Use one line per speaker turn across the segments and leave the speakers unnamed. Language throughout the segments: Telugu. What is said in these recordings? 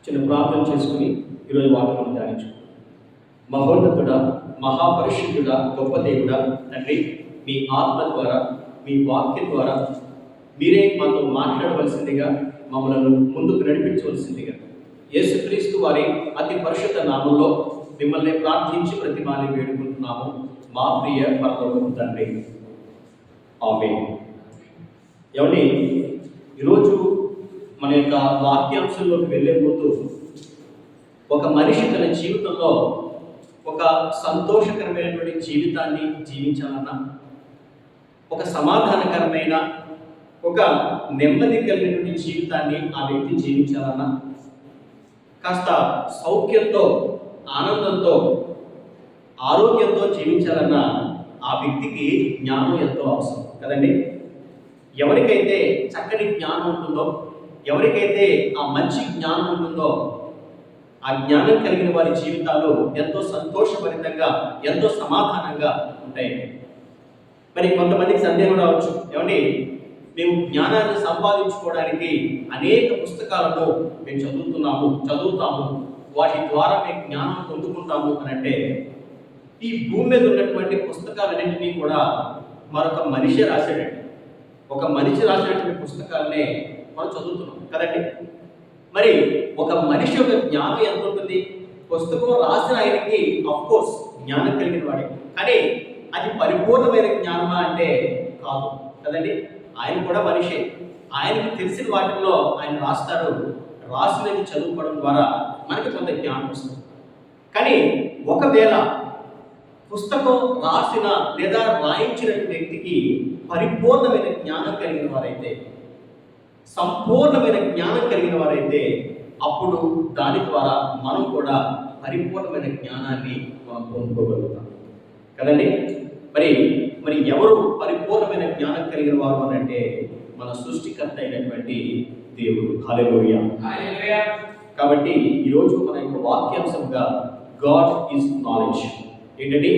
చిన్న ప్రార్థన చేసుకుని ఈరోజు వాక్యం ధ్యానించుకుంటాం. మహోన్నతుడా, మహాపరిశుద్ధుడా, గొప్ప దేవుడా తండ్రి, మీ ఆత్మ ద్వారా, మీ వాక్యం ద్వారా మీరే మాతో మాట్లాడవలసిందిగా, మమ్మల్ని ముందుకు నడిపించవలసిందిగా యేసుక్రీస్తు వారి అతి పరిశుద్ధ నామంలో మిమ్మల్ని ప్రార్థించి ప్రతిమాని వేడుకుంటున్నాము మా ప్రియ పరలోకపు తండ్రి. ఆమేన్. ఏమండి, ఈరోజు మన యొక్క వాక్యాంశంలోకి వెళ్ళే ముందు ఒక మనిషి తన జీవితంలో ఒక సంతోషకరమైనటువంటి జీవితాన్ని జీవించాలన్నా, ఒక సమాధానకరమైన, ఒక నెమ్మది కలిగినటువంటి జీవితాన్ని ఆ వ్యక్తి జీవించాలన్నా, కాస్త సౌఖ్యంతో, ఆనందంతో, ఆరోగ్యంతో జీవించాలన్నా ఆ వ్యక్తికి జ్ఞానం ఎంతో అవసరం కదండి. ఎవరికైతే చక్కటి జ్ఞానం ఉంటుందో, ఎవరికైతే ఆ మంచి జ్ఞానం ఉంటుందో, ఆ జ్ఞానం కలిగిన వారి జీవితాలు ఎంతో సంతోషభరితంగా, ఎంతో సమాధానంగా ఉంటాయి. మరి కొంతమందికి సందేహం రావచ్చు, ఏమండి మేము జ్ఞానాన్ని సంపాదించుకోవడానికి అనేక పుస్తకాలను మేము చదువుతాము, వాటి ద్వారా మేము జ్ఞానం పొందుకుంటాము అని అంటే, ఈ భూమి మీద ఉన్నటువంటి పుస్తకాలన్నింటినీ కూడా మరొక మనిషి రాశాడండి. ఒక మనిషి రాసినటువంటి పుస్తకాలనే మనం చదువుతున్నాం కదండి. మరి ఒక మనిషి యొక్క జ్ఞానం ఎంత ఉంటుంది? పుస్తకం రాసిన ఆయనకి అఫ్కోర్స్ జ్ఞానం కలిగిన వాడే, కానీ అది పరిపూర్ణమైన జ్ఞానమా అంటే కాదు కదండి. ఆయన కూడా మనిషే. ఆయనకి తెలిసిన వాటిల్లో ఆయన రాస్తాడు. రాసినది చదువుకోవడం ద్వారా మనకి కొంత జ్ఞానం వస్తుంది. కానీ ఒకవేళ పుస్తకం రాసిన లేదా రాయించిన వ్యక్తికి పరిపూర్ణమైన జ్ఞానం కలిగిన వారైతే, సంపూర్ణమైన జ్ఞానం కలిగిన వారైతే, అప్పుడు దాని ద్వారా మనం కూడా పరిపూర్ణమైన జ్ఞానాన్ని మనం పొందుకోగలుగుతాం కదండి. మరి ఎవరు పరిపూర్ణమైన జ్ఞానం కలిగిన వారు అని అంటే, మన సృష్టికర్త అయినటువంటి దేవుడు. హల్లెలూయా. కాబట్టి ఈరోజు మన యొక్క వాక్యాంశంగా గాడ్ ఈజ్ నాలెడ్జ్. ఏంటండి?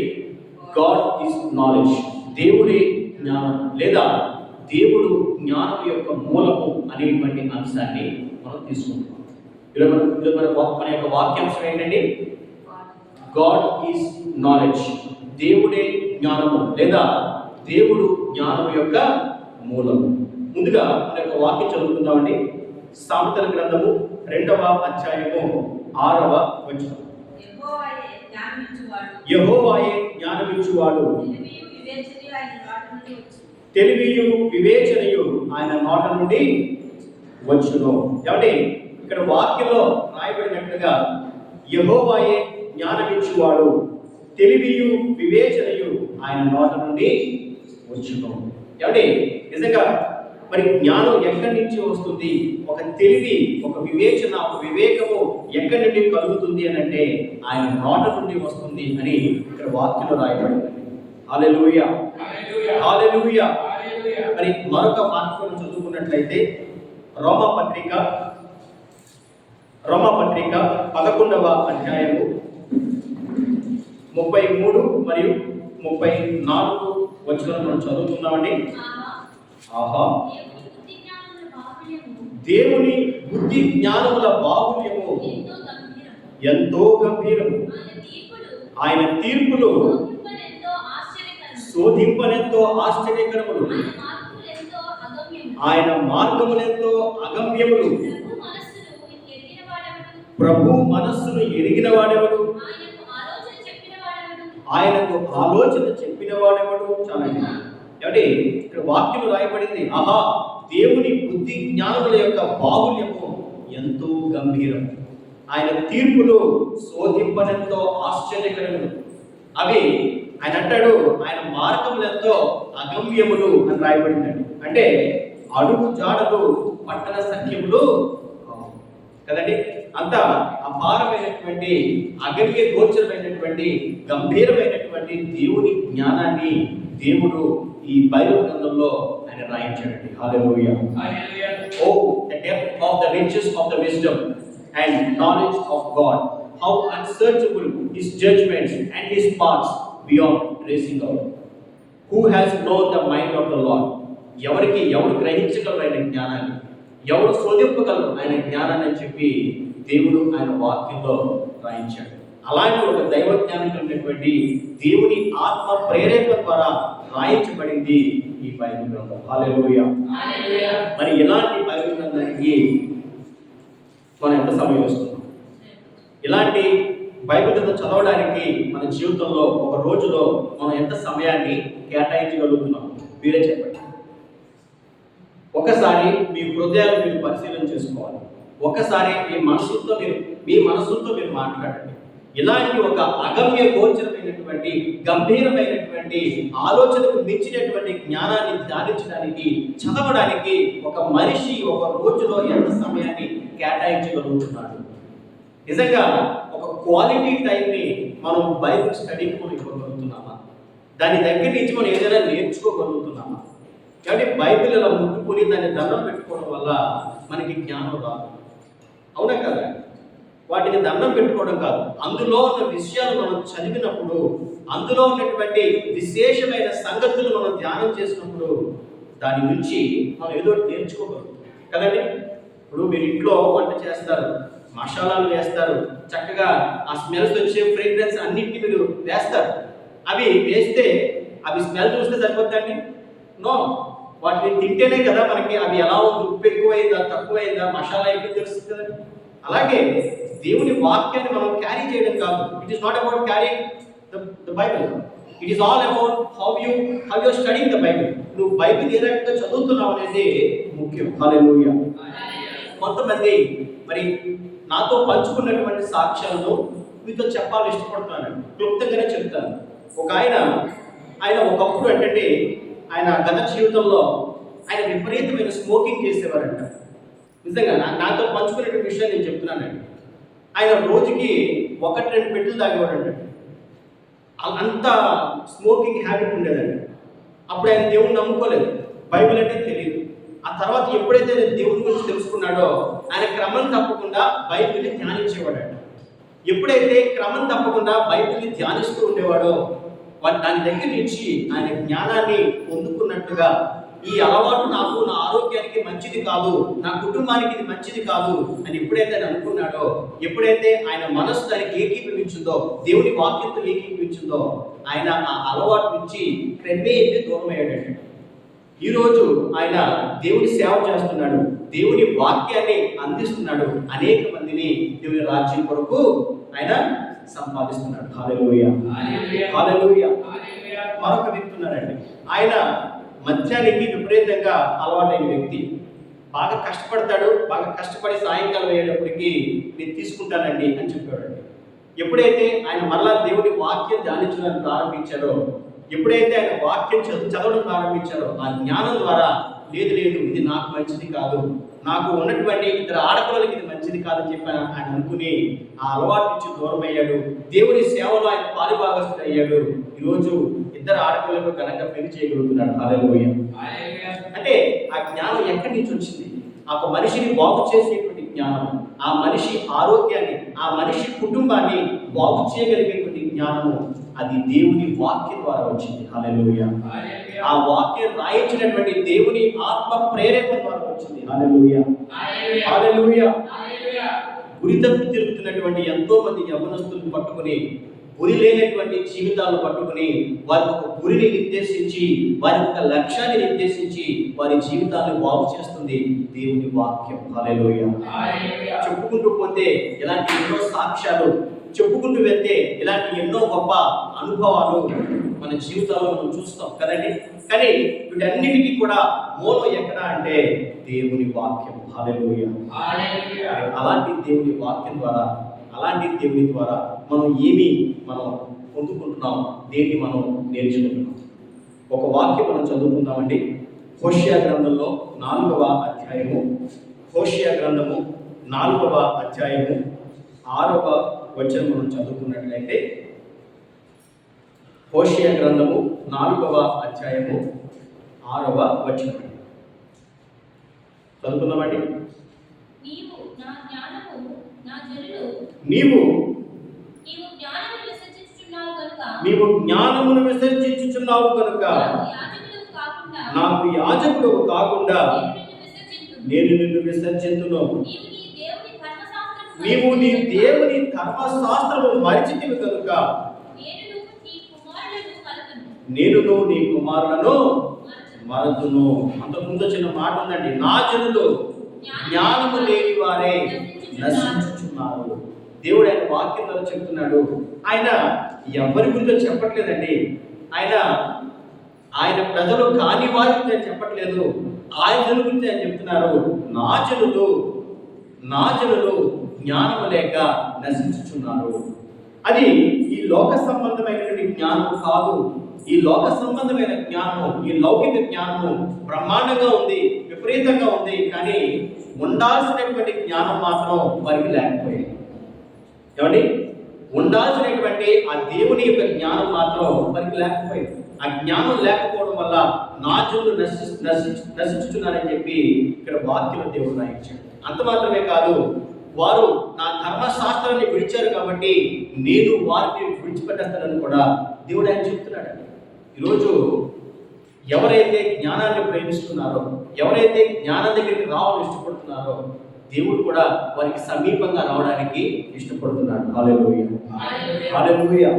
God is knowledge. దేవుడి జ్ఞానం లేదా దేవుడు జ్ఞానం యొక్క మూలము అనేటువంటి అంశాన్ని మనం తీసుకుంటాం. మన యొక్క వాక్యాంశం ఏంటండి? God is knowledge. దేవుడే జ్ఞానము లేదా దేవుడు జ్ఞానం యొక్క మూలము. ముందుగా మన యొక్క వాక్యం చదువుకుందామండి. సామెతల గ్రంథము 2వ అధ్యాయము 6వ వచనం. యెహోవాయే జ్ఞానమిచ్చువాడు, తెలివియు వివేచనయు ఆయన నోట నుండి వచ్చును. ఏమంటే ఇక్కడ వాక్యంలో రాయబడినట్లుగా యెహోవాయే జ్ఞానమిచ్చువాడు, తెలివియు వివేచనయు ఆయన నోట నుండి వచ్చును. ఏమంటే నిజంగా మరి జ్ఞానం ఎక్కడి నుంచి వస్తుంది? ఒక తెలివి, ఒక వివేచన, ఒక వివేకము ఎక్కడి నుండి కలుగుతుంది అని అంటే ఆయన నోట నుండి వస్తుంది అని ఇక్కడ వాక్యంలో రాయబడింది. హల్లెలూయా, హల్లెలూయా. మరి మరొక వాక్యం చదువుకున్నట్లయితే రోమాపత్రిక 11వ అధ్యాయము 33 మరియు 34 వచనాలను మనం చదువుతున్నామండి. ఆహా, దేవుని బుద్ధి జ్ఞానముల బాహుల్యము ఎంతో గంభీరము, ఆయన తీర్పులు శోధింపనెంతో ఆశ్చర్యకరములు, ఆయన మార్గములెంతో అగమ్యములు. ప్రభు మనస్సును ఎరిగిన వాడెవడు? ఆయనకు ఆలోచన చెప్పిన వాడెవడు? చాలా అంటే ఇక్కడ వాక్యం రాయబడింది. ఆహా, దేవుని బుద్ధి జ్ఞానముల యొక్క బాహుల్యము ఎంతో గంభీరం, ఆయన తీర్పులు శోధింపనెంతో ఆశ్చర్యకరములు. అవి ఆయన అంటాడు, ఆయన మార్గములు ఎంతో అగమ్యములు అని రాయబడిందండి. అంటే అడుగు జాడలు పట్టణ సంఖ్యములు కదండి. అంత అపారమైనటువంటి, అగమ్య గోచరమైనటువంటి, గంభీరమైనటువంటి దేవుని జ్ఞానాన్ని దేవుడు ఈ బైబిల్ గ్రంథంలో ఆయన రాయించాడండి. Hallelujah. O the depth of the riches of the wisdom and knowledge of God, how unsearchable his judgments and his paths beyond tracing out. Who has known the mind of the Lord? ఎవరు గ్రహించగలరు ఆయన జ్ఞానాన్ని? ఎవరు శోధింపగలరు ఆయన జ్ఞానాన్ని అని చెప్పి దేవుడు ఆయన వాక్యంలో రాయించాడు. అలాంటి ఒక దైవ జ్ఞానం కలిగినటువంటి దేవుని ఆత్మ ప్రేరేపణ ద్వారా రాయించబడింది ఈ బైబిల్ గ్రంథం. హల్లెలూయా. మరి ఇలాంటి బైబిల్ గ్రంథానికి మనం ఎంత సమయం వస్తున్నాం? ఇలాంటి బైబిల్ గ్రంథం చదవడానికి మన జీవితంలో ఒక రోజులో మనం ఎంత సమయాన్ని కేటాయించగలుగుతున్నాం? మీరే చెప్పండి. ఒకసారి మీ హృదయాలు మీరు పరిశీలన చేసుకోవాలి. ఒకసారి మీ మనసుతో మీరు మాట్లాడండి. ఇలాంటి ఒక అగమ్య గోచరమైనటువంటి గంభీరమైనటువంటి ఆలోచనకు మించినటువంటి జ్ఞానాన్ని ధ్యానించడానికి, చదవడానికి ఒక మనిషి ఒక రోజులో ఎంత సమయాన్ని కేటాయించగలుగుతున్నాడు? నిజంగా ఒక క్వాలిటీ టైంని మనం బైబిల్ స్టడీకి మనం ఇవ్వగలుగుతున్నామా? దాని దగ్గర నుంచి మనం ఏదైనా నేర్చుకోగలుగుతున్నామా? కాబట్టి బైబిల్ అలా ముట్టుకుని దాన్ని దండం పెట్టుకోవడం వల్ల మనకి జ్ఞానం రాదు. అవునా కదా? వాటిని దండం పెట్టుకోవడం కాదు, అందులో ఉన్న విషయాలు మనం చదివినప్పుడు, అందులో ఉన్నటువంటి విశేషమైన సంగతులు మనం ధ్యానం చేసినప్పుడు దాని నుంచి మనం ఏదో నేర్చుకోగలుగుతాం కదండి. ఇప్పుడు మీరు ఇంట్లో వంట చేస్తారు, మసాలాలు వేస్తారు, చక్కగా ఆ స్మెల్స్ వచ్చే ఫ్రేగ్రెన్స్ అన్నింటినీ మీరు వేస్తారు. అవి వేస్తే అవి స్మెల్ చూస్తే సరిపోతుందండి? నో. వాటిని తింటేనే కదా మనకి అవి ఎలా ఉంది, ఉప్పు ఎక్కువైందా తక్కువైందా మసాలా ఎక్కువ తెలుస్తుంది కదండి. అలాగే దేవుని వాక్యాన్ని మనం క్యారీ చేయడం కాదు. It is not about carrying the Bible. It is all about how you studying the Bible. నువ్వు బైబిల్ ఏ రకంగా చదువుతున్నావు అనేది ముఖ్యం. హల్లెలూయా. కొంతమంది మరి నాతో పంచుకున్నటువంటి సాక్ష్యాలను మీతో చెప్పాలని ఇష్టపడుతున్నాను. క్లుప్తంగానే చెప్తాను. ఒక ఆయన ఒకప్పుడు ఏంటంటే ఆయన గత జీవితంలో ఆయన విపరీతమైన స్మోకింగ్ చేసేవారంట. నిజంగా నాతో పంచుకునే విషయం నేను చెప్తున్నానండి. ఆయన రోజుకి 1-2 పెట్టెలు తాగేవాడంట. అంత స్మోకింగ్ హ్యాబిట్ ఉండేదండి. అప్పుడు ఆయన దేవుని నమ్ముకోలేదు, బైబిల్ అంటే తెలియదు. ఆ తర్వాత ఎప్పుడైతే నేను దేవుని గురించి తెలుసుకున్నాడో ఆయన క్రమం తప్పకుండా బైబిల్ని ధ్యానించేవాడంట. ఎప్పుడైతే క్రమం తప్పకుండా బైబిల్ని ధ్యానిస్తూ ఉండేవాడో దాని దగ్గర నుంచి ఆయన జ్ఞానాన్ని పొందుకున్నట్టుగా ఈ అలవాటు నాకు నా ఆరోగ్యానికి మంచిది కాదు, నా కుటుంబానికి ఇది మంచిది కాదు అని ఎప్పుడైతే ఆయన అనుకున్నాడో, ఎప్పుడైతే ఆయన మనసు దానికి ఏకీభవించిందో, దేవుని వాక్యంతో ఏకీభవించిందో, ఆయన ఆ అలవాటు నుంచి క్రమేపీ దూరం అయ్యాడండి. ఈరోజు ఆయన దేవుని సేవ చేస్తున్నాడు, దేవుని వాక్యాన్ని అందిస్తున్నాడు, అనేక మందిని దేవుని రాజ్యం కొరకు ఆయన సంపాదిస్తున్నాడు. హల్లెలూయా. హల్లెలూయా. మరొక వ్యక్తి ఉన్నారండి. ఆయన మద్యానికి విపరీతంగా అలవాటైన వ్యక్తి. బాగా కష్టపడతాడు, బాగా కష్టపడి సాయంకాలం అయ్యేటప్పటికి నేను తీసుకుంటానండి అని చెప్పాడండి. ఎప్పుడైతే ఆయన మరలా దేవుని వాక్యం ధ్యానించడానికి ప్రారంభించారో, ఎప్పుడైతే ఆయన వాక్యం చదవడం ప్రారంభించారో, ఆ జ్ఞానం ద్వారా లేదు ఇది నాకు మంచిది కాదు, నాకు ఉన్నటువంటి ఇద్దరు ఆడపిల్లలకి ఇది మంచిది కాదని చెప్పి ఆయన అనుకుని ఆ అలవాటు నుంచి దూరం అయ్యాడు. దేవుని సేవలో ఆయన పాలుభాగస్తుడు అయ్యాడు. ఈరోజు ఇద్దరు ఆడపిల్లలకు ఘనంగా పెళ్లి చేయగలుగుతున్నాడు. హల్లెలూయా. అంటే ఆ జ్ఞానం ఎక్కడి నుంచి వచ్చింది? ఆ మనిషిని బాగు చేసేటువంటి జ్ఞానం, ఆ మనిషి ఆరోగ్యాన్ని, ఆ మనిషి కుటుంబాన్ని బాగు చేయగలిగేటువంటి జ్ఞానము అది దేవుని వాక్యం ద్వారా వచ్చింది. హల్లెలూయా. ఆ వాక్యం రాయించినటువంటి దేవుని ఆత్మ ప్రేరేపణ ద్వారా వచ్చింది. హల్లెలూయా. హల్లెలూయా. గురి తప్పి తిరుగుతున్నటువంటి ఎంతో మంది యవ్వనస్తులను పట్టుకుని, గురి లేనటువంటి జీవితాలను పట్టుకుని, వారి ఒక గురిని నిర్దేశించి, వారి ఒక లక్ష్యాన్ని నిర్దేశించి వారి జీవితాలను బాగు చేస్తుంది దేవుని వాక్యం. హల్లెలూయా. చెప్పుకుంటూ పోతే ఇలాంటి ఎన్నో సాక్ష్యాలు, చెప్పుకుంటూ వెళ్తే ఇలాంటి ఎన్నో గొప్ప అనుభవాలు మన జీవితాల్లో మనం చూస్తాం కదండి. కానీ వీటన్నిటికీ కూడా మూలం ఎక్కడ అంటే దేవుని వాక్యం. హల్లెలూయా. అలాంటి దేవుని వాక్యం ద్వారా, అలాంటి దేవుని ద్వారా మనం పొందుకుంటున్నాం, దేన్ని మనం నేర్చుకుంటున్నాం. ఒక వాక్యం మనం చదువుకుందామండి. హోషేయ గ్రంథంలో 4వ అధ్యాయము, హోషేయ గ్రంథము 4వ అధ్యాయము 6వ వచనం మనం చదువుకున్నట్లయితే, హోషేయ గ్రంథము 4వ అధ్యాయము 6వ వచనం చదువుకుందామండి. నీవు జ్ఞానమును విసర్జించుచున్నావు కనుక నాకు యాజకుడు కాకుండా నేను నిన్ను విసర్జించును. నీవు నీ దేవుని ధర్మశాస్త్రము మరిచితివి కనుక నేను నీ కుమారులను మరతును. అంతకుముందు చిన్న మాట ఉందండి, నా జనులు జ్ఞానము లేని వారే నశించుచున్నారు. దేవుడు ఆయన వాక్యం ద్వారా చెప్తున్నాడు. ఆయన ఎవరి గురించి చెప్పట్లేదండి, ఆయన ప్రజలు కాని వారి గురించి చెప్పట్లేదు, ఆయన జనుల గురించి ఆయన చెప్తున్నారు. నా జనులు జ్ఞానము లేక నశించుచున్నారు. అది ఈ లోక సంబంధమైనటువంటి జ్ఞానం కాదు. ఈ లోక సంబంధమైన జ్ఞానము, ఈ లౌకిక జ్ఞానము బ్రహ్మాండంగా ఉంది, విపరీతంగా ఉంది. కానీ ఉండాల్సినటువంటి జ్ఞానం మాత్రం వారికి లేకపోయింది. ఏమండి, ఉండాల్సినటువంటి ఆ దేవుని యొక్క జ్ఞానం మాత్రం వారికి లేకపోయింది. ఆ జ్ఞానం లేకపోవడం వల్ల నా జనులు నశించుతున్నారని చెప్పి ఇక్కడ వాక్యం దేవుడు రాయించాడు. అంత మాత్రమే కాదు, వారు నా ధర్మశాస్త్రాన్ని విడిచారు కాబట్టి నేను వారిని విడిచిపెట్టేస్తానని కూడా దేవుడు ఆయన చెప్తున్నాడు. ఈరోజు ఎవరైతే జ్ఞానాన్ని ప్రేమిస్తున్నారో, ఎవరైతే జ్ఞానం దగ్గరికి రావాలని ఇష్టపడుతున్నారో, దేవుడు కూడా వారికి సమీపంగా రావడానికి ఇష్టపడుతున్నాడు. హల్లెలూయా, హల్లెలూయా.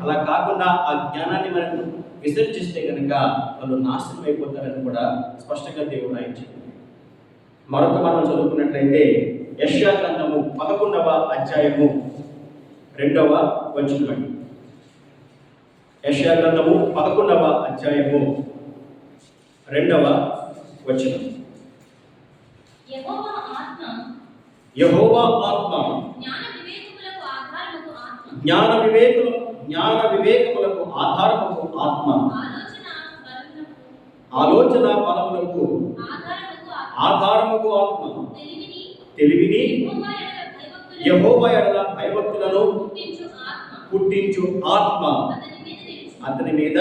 అలా కాకుండా ఆ జ్ఞానాన్ని మనకు విసర్జిస్తే కనుక వాళ్ళు నాశనం అయిపోతారని కూడా స్పష్టంగా దేవుడు రాయించాడు. మరొక మనం చదువుకున్నట్లయితే యెషయా గ్రంథము 11వ అధ్యాయము 2వ వచనం. యెషయా గ్రంథము 11వ అధ్యాయము 2వ వచనం. యెహోవా ఆత్మ జ్ఞాన వివేకములకు ఆధారముకు ఆత్మ, ఆలోచన బలములకు ఆధారముకు ఆత్మ, తెలివిని యెహోవా యెడల భయభక్తులను పుట్టించు ఆత్మ అతని మీద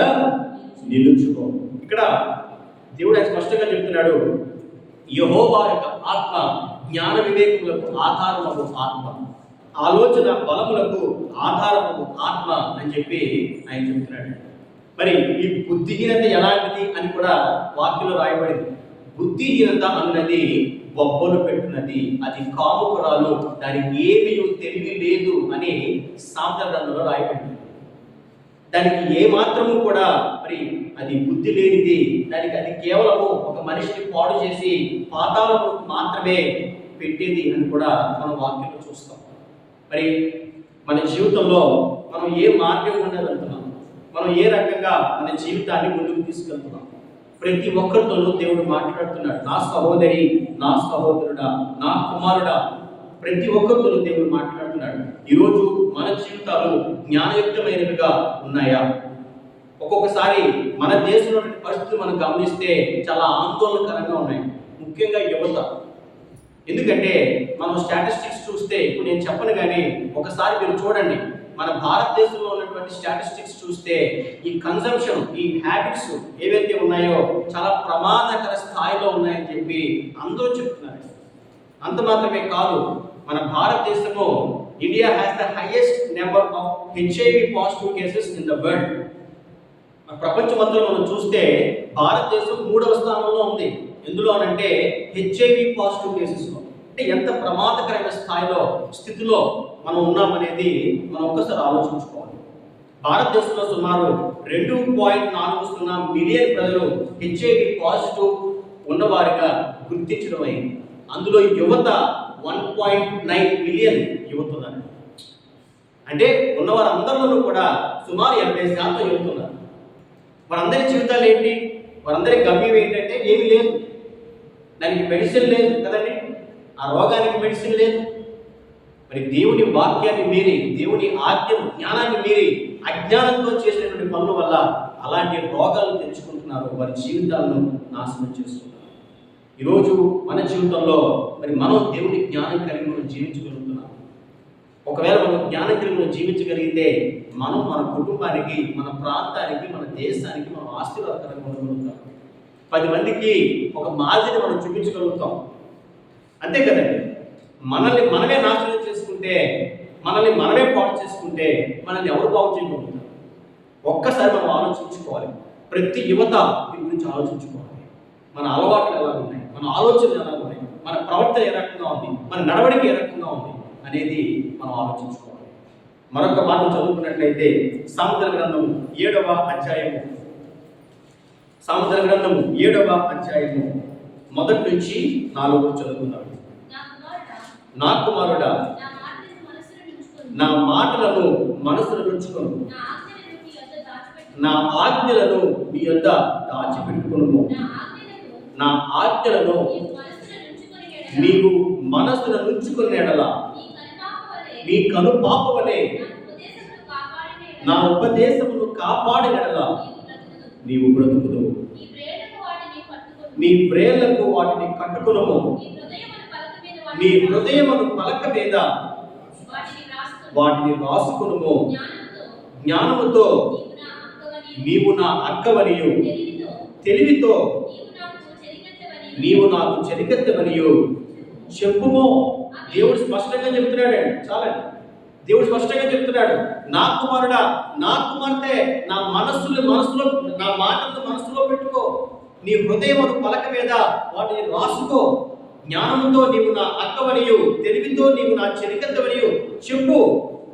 నిలుచుకో. ఇక్కడ దేవుడు స్పష్టంగా చెప్తున్నాడు, యెహోవా యొక్క ఆత్మ జ్ఞాన వివేకములకు ఆధారముకు ఆత్మ, ఆలోచన బలములకు ఆధారముకు ఆత్మ అని చెప్పి ఆయన చెప్తున్నాడు. మరి ఈ బుద్ధిహీనత ఎలాంటిది అని కూడా వాక్యంలో రాయబడింది. బుద్ధిహీనత అన్నది బొబ్బలు పెట్టినది, అది కాముకురాలు, దానికి ఏమీ తెలివి లేదు అని సామెతల గ్రంథంలో రాయబడింది. దానికి ఏ మాత్రము కూడా మరి అది బుద్ధి లేనిది, దానికి అది కేవలము ఒక మనిషిని పాడు చేసి పాతాళము మాత్రమే పెట్టేది అని కూడా మనం వాక్యంలో చూస్తాం. మరి మన జీవితంలో మనం ఏ మార్గం గుండా వెళ్తున్నాం, మనం ఏ రకంగా మన జీవితాన్ని ముందుకు తీసుకెళ్తున్నాం, ప్రతి ఒక్కరితోనూ దేవుడు మాట్లాడుతున్నాడు. నా సహోదరి, నా సహోదరుడా, నా కుమారుడా, ప్రతి ఒక్కరితోనూ దేవుడు మాట్లాడుతున్నాడు. ఈరోజు మన జీవితాలు జ్ఞానయుక్తమైనవిగా ఉన్నాయా? ఒక్కొక్కసారి మన దేశంలో పరిస్థితులు మనం గమనిస్తే చాలా ఆందోళనకరంగా ఉన్నాయి, ముఖ్యంగా యువత. ఎందుకంటే మనం స్టాటిస్టిక్స్ చూస్తే, ఇప్పుడు నేను చెప్పను కానీ ఒకసారి మీరు చూడండి, మన భారతదేశంలో ఉన్నటువంటి స్టాటిస్టిక్స్ చూస్తే ఈ కన్సంప్షన్, ఈ హ్యాబిట్స్ ఏవైతే ఉన్నాయో చాలా ప్రమాదకర స్థాయిలో ఉన్నాయని చెప్పి అందరూ చెప్తున్నారు. అంత మాత్రమే కాదు, మన భారతదేశంలో India has the highest number of HIV positive cases in the world. ప్రపంచం మొత్తం మనం చూస్తే భారతదేశం 3వ స్థానంలో ఉంది. ఎందులోనంటే HIV పాజిటివ్ కేసెస్లో. అంటే ఎంత ప్రమాదకరమైన స్థితిలో మనం ఉన్నామనేది మనం ఒక్కసారి ఆలోచించుకోవాలి. భారతదేశంలో సుమారు 2.40 మిలియన్ ప్రజలు HIV పాజిటివ్ ఉన్నవారిగా గుర్తించడం అయింది. అందులో యువత 1.9 మిలియన్ యువత ఉన్నారు. అంటే ఉన్నవారందరిలోనూ కూడా సుమారు 80% యువత ఉన్నారు. వారందరి జీవితాలు ఏంటి? వారందరి గమ్యం ఏంటంటే ఏమీ లేదు, దానికి మెడిసిన్ లేదు కదండి, ఆ రోగానికి మెడిసిన్ లేదు. మరి దేవుని వాక్యాన్ని మీరి, దేవుని ఆజ్ఞను, జ్ఞానాన్ని మీరి అజ్ఞానంతో చేసినటువంటి పనుల వల్ల అలాంటి రోగాలు తెచ్చుకుంటున్నారు, వారి జీవితాలను నాశనం చేసుకుంటున్నారు. ఈరోజు మన జీవితంలో మరి మనం దేవుని జ్ఞానం కలిగి మనం జీవించగలుగుతున్నాం. ఒకవేళ మనం జ్ఞానం కలిగి మనం జీవించగలిగితే మనం మన కుటుంబానికి, మన ప్రాంతానికి, మన దేశానికి మనం ఆశీర్వాదకరంగా ఉండగలుగుతాం. 10 మందికి ఒక మాదిరిని మనం చూపించగలుగుతాం. అంతే కదండి. మనల్ని మనమే నాశనం చేసుకుంటే, మనల్ని మనమే పాడు చేసుకుంటే మనల్ని ఎవరు బాగు చేయగలుగుతారు? ఒక్కసారి మనం ఆలోచించుకోవాలి. ప్రతి యువత దీని గురించి ఆలోచించుకోవాలి. మన అలవాట్లు ఎలా ఉన్నాయి, మన ఆలోచనలు ఎలా ఉన్నాయి. మన ప్రవర్తన ఏ రకంగా ఉంది, మన నడవడిక ఏ రకంగా ఉంది అనేది మనం ఆలోచించుకోవాలి. మరొక మాట చదువుకున్నట్లయితే సామెతల గ్రంథం 7వ అధ్యాయము, సామెతల గ్రంథం 7వ అధ్యాయము 1 నుంచి 4 చదువుకుందాం. నా కుమారుడా, నా మాటలను మనసులో ఉంచుకొను, నా ఆజ్ఞలను నీ యొద్ద దాచిపెట్టుకొనుము. నా ఆజ్ఞలను నీవు మనసులో ఉంచుకునే ఎడల నీ కనుపాప వలె నా ఉపదేశమును కాపాడిన ఎడల నీవు బ్రతుకుదువు. నీ ప్రేళ్లకు వాటిని కట్టుకొనుము, నీ హృదయమును పలక మీద వాటిని రాసుకొనుము. జ్ఞానముతో నీవు నా అక్కవనియు, తెలివితో నీవు నాకు చెరికెత్తవనియు చెప్పుము. దేవుడు స్పష్టంగా చెప్తున్నాడు. చాలా దేవుడు స్పష్టంగా చెప్తున్నాడు, నా కుమారుడా, నా కుమార్తె, నా మనసులో నా మాటలను మనసులో పెట్టుకో, నీ హృదయమును పలక మీద వాటిని రాసుకో. జ్ఞానముతో నీవు నా అక్కవనియు, తెలివితో నీవు నా చెరికెత్తవనియు చెప్పు.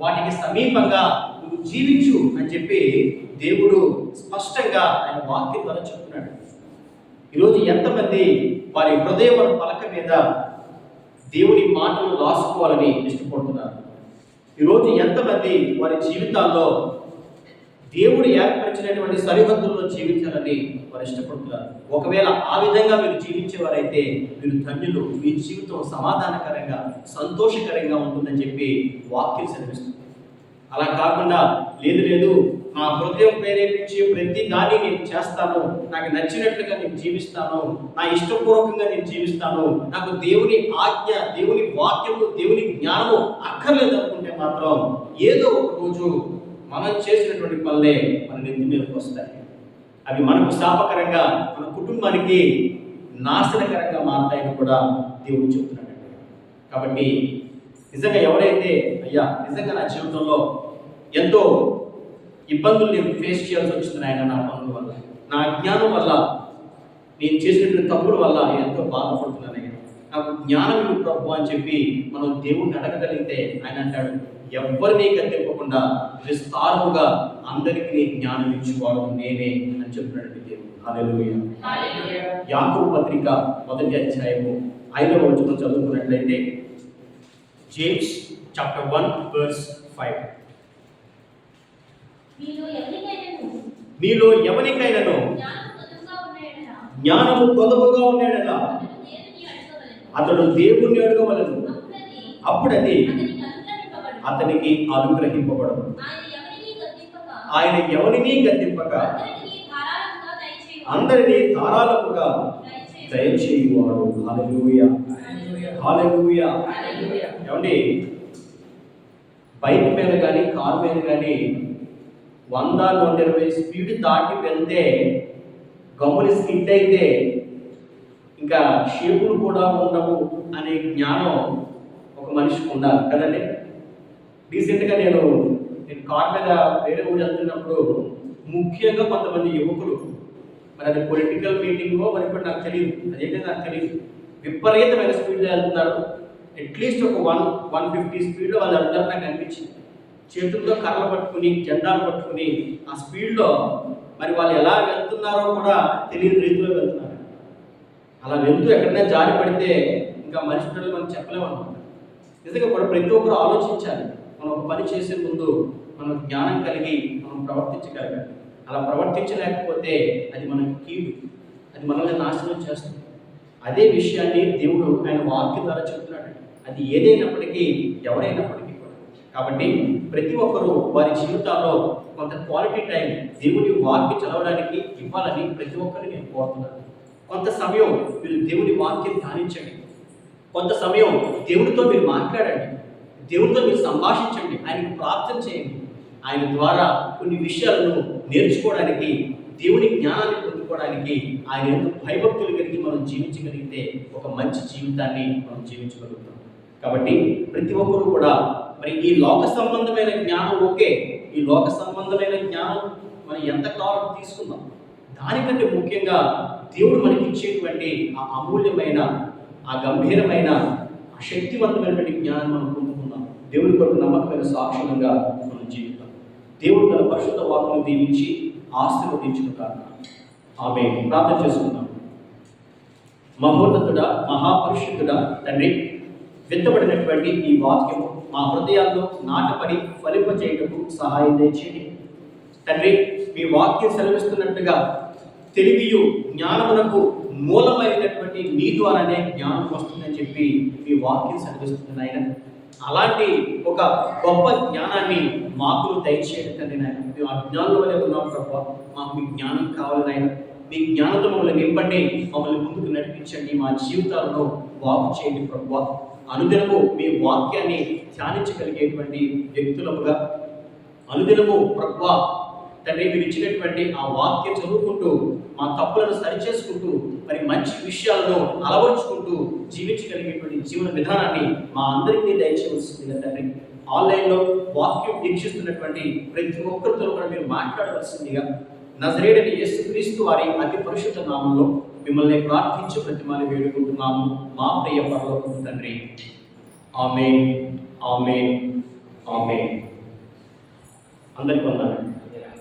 వాటికి సమీపంగా నువ్వు జీవించు అని చెప్పి దేవుడు స్పష్టంగా ఆయన వాక్యం ద్వారా చెప్తున్నాడు. ఈరోజు ఎంతమంది వారి హృదయమును పలక మీద దేవుని మాటలు రాసుకోవాలని ఇష్టపడుతున్నారు? ఈరోజు ఎంతమంది వారి జీవితాల్లో దేవుడు ఏర్పరిచినటువంటి సరిహద్దుల్లో జీవించాలని వారు ఇష్టపడుతున్నారు? ఒకవేళ ఆ విధంగా మీరు జీవించేవారైతే మీరు ధన్యులు, మీ జీవితం సమాధానకరంగా సంతోషకరంగా ఉంటుందని చెప్పి వాక్యం సెలవిస్తుంది. అలా కాకుండా లేదు నా హృదయం ప్రేరేపించి ప్రతి దాన్ని నేను చేస్తాను, నాకు నచ్చినట్లుగా నేను జీవిస్తాను, నా ఇష్టపూర్వకంగా నేను జీవిస్తాను, నాకు దేవుని ఆజ్ఞ, దేవుని వాక్యము, దేవుని జ్ఞానము అక్కర్లేదు అనుకుంటే మాత్రం ఏదో ఒక రోజు మనం చేసినటువంటి పనులే మన నెత్తి మీదకి వస్తాయి. అవి మనకు శాపకరంగా, మన కుటుంబానికి నాశనకరంగా మారుతాయని కూడా దేవుడు చెప్తున్నాడు. కాబట్టి నిజంగా ఎవరైతే అయ్యా నిజంగా నా జీవితంలో ఎంతో ఇబ్బందులు నేను ఫేస్ చేయాల్సి వచ్చింది ఆయన, నా పనుల వల్ల, నా అజ్ఞానం వల్ల, నేను చేసినటువంటి తప్పుల వల్ల ఎంతో బాధపడుతున్నాను, నాకు జ్ఞానం ఇవ్వు ప్రభు అని చెప్పి మనం దేవుణ్ణి అడగగలిగితే ఆయన అంటాడు, ఎవరిని గద్దెప్పకుండా విస్తారముగా అందరికీ జ్ఞానం ఇచ్చేవాడు నేనే అని చెప్పినటువంటి దేవుడు. హల్లెలూయా. యాకోబు పత్రిక 1వ అధ్యాయము 5వ వచనం చదువుకున్నట్లయితే, జేమ్స్ చాప్టర్ 1:5, మీలో ఎవరికైనాను జ్ఞానము కొదవగా ఉన్నాడలా అతడు దేవుణ్ణి అడగవలెను, అప్పుడది అతనికి అనుగ్రహింపబడదు. ఆయన ఎవరిని గద్దింపక అందరినీ ధారాళముగా దయచేయువాడు. హల్లెలూయా, హల్లెలూయా. ఏమండి, బైక్ మీద కానీ కారు మీద కానీ 100-120 స్పీడ్ దాటి వెళ్తే గమ్ముని స్కిడ్ అయితే ఇంకా షేపులు కూడా ఉండవు అనే జ్ఞానం ఒక మనిషికి ఉండాలి కదండి. రీసెంట్గా నేను కార్ మీద వేరే ఊరు వెళ్తున్నప్పుడు ముఖ్యంగా కొంతమంది యువకులు, మరి అది పొలిటికల్ మీటింగో మరి ఇప్పుడు నాకు తెలియదు, అదేంటో నాకు తెలియదు, విపరీతమైన స్పీడ్లో వెళ్తున్నారు. అట్లీస్ట్ ఒక 150 స్పీడ్లో వాళ్ళు వెళ్తారు నాకు అనిపించింది. చేతుల్లో కర్రలు పట్టుకుని, జెండాలు పట్టుకుని ఆ స్పీడ్లో మరి వాళ్ళు ఎలా వెళ్తున్నారో కూడా తెలియని రీతిలో వెళ్తున్నారు. అలా వెళ్తూ ఎక్కడైనా జారి పడితే ఇంకా మనిషి పిల్లలు మనం చెప్పలేము అనమాట. నిజంగా కూడా ప్రతి ఒక్కరు ఆలోచించాలి. మనం ఒక పని చేసే ముందు మనం జ్ఞానం కలిగి మనం ప్రవర్తించగలగాలి. అలా ప్రవర్తించలేకపోతే అది మనకి కీడు, అది మనల్ని నాశనం చేస్తుంది. అదే విషయాన్ని దేవుడు ఆయన వాక్యం ద్వారా చెప్తున్నాడు. అది ఏదైనప్పటికీ ఎవరైనప్పటికీ కూడా. కాబట్టి ప్రతి ఒక్కరూ వారి జీవితాల్లో కొంత క్వాలిటీ టైం దేవుని వాక్యం చదవడానికి ఇవ్వాలని ప్రతి ఒక్కరిని నేను కోరుతున్నాను. కొంత సమయం మీరు దేవుని వాక్యం ధ్యానించండి, కొంత సమయం దేవుడితో మీరు మాట్లాడండి, దేవుడితో మీరు సంభాషించండి, ఆయనకు ప్రార్థన చేయండి. ఆయన ద్వారా కొన్ని విషయాలను నేర్చుకోవడానికి, దేవుని జ్ఞానాన్ని పొందుకోవడానికి, ఆయన ఎందుకు భయభక్తులు కలిగి మనం జీవించగలిగితే ఒక మంచి జీవితాన్ని మనం జీవించగలుగుతాం. కాబట్టి ప్రతి ఒక్కరూ కూడా మరి ఈ లోక సంబంధమైన జ్ఞానం ఓకే, ఈ లోక సంబంధమైన జ్ఞానం మనం ఎంత కావాలో తీసుకుందాం. దానికంటే ముఖ్యంగా దేవుడు మనకి ఇచ్చేటువంటి ఆ అమూల్యమైన ఆ గంభీరమైన ఆ శక్తివంతమైనటువంటి జ్ఞానం మనం పొందుకుందాం. దేవుడి కొరకు నమ్మకమైన సాక్షులంగా మనం జీవితాం. దేవుడు తన పరిశుద్ధ వాక్కును దీవించి ఆశీర్వదించును కాక. ఆమేన్. ప్రార్థన చేసుకుందాం. మహోన్నతుడా, మహాపరిశుద్ధుడా తండ్రి, విత్తబడినటువంటి ఈ వాక్యము మా హృదయాల్లో నాటపడి ఫలింపచేయటకు సహాయం దయచేయండి తండ్రి. మీ వాక్యం సెలవిస్తున్నట్టుగా తెలివియు జ్ఞానమునకు మూలమైనటువంటి నీ ద్వారానే జ్ఞానం వస్తుందని చెప్పి మీ వాక్యం సెలవిస్తుంది ఆయన. అలాంటి ఒక గొప్ప జ్ఞానాన్ని మాకు దయచేయండి తండ్రి నాయన. మేము అజ్ఞానుల వలె ఉన్నాం ప్రభావ, మాకు మీ జ్ఞానం కావాలి నాయన. మీ జ్ఞానంతో మమ్మల్ని నింపండి, మమ్మల్ని ముందుకు నడిపించండి, మా జీవితాలను బాగు చేయండి ప్రభావ. అనుదినము మీ వాక్యాన్ని ధ్యానించగలిగేటువంటి వ్యక్తులముగా, అనుదినము ప్రభావ తండ్రి మీరు ఇచ్చినటువంటి ఆ వాక్యం చదువుకుంటూ మా తప్పులను సరిచేసుకుంటూ మరి మంచి విషయాలను అలవర్చుకుంటూ జీవించగలిగేటువంటి జీవన విధానాన్ని మా అందరికీ దయచేయవలసిందిగా తండ్రి. ఆన్లైన్లో వాక్యం వీక్షిస్తున్నటువంటి ప్రతి ఒక్కరితో కూడా మీరు మాట్లాడవలసిందిగా నజరేయుడైన యేసుక్రీస్తు వారి అతి పరిశుద్ధ నామంలో మిమ్మల్ని ప్రార్థించి ప్రతిమాని వేడుకుంటున్నాము మా ప్రియ పరలోకపు తండ్రి. ఆమేన్, ఆమేన్, ఆమేన్. అందరికీ వందనాలు.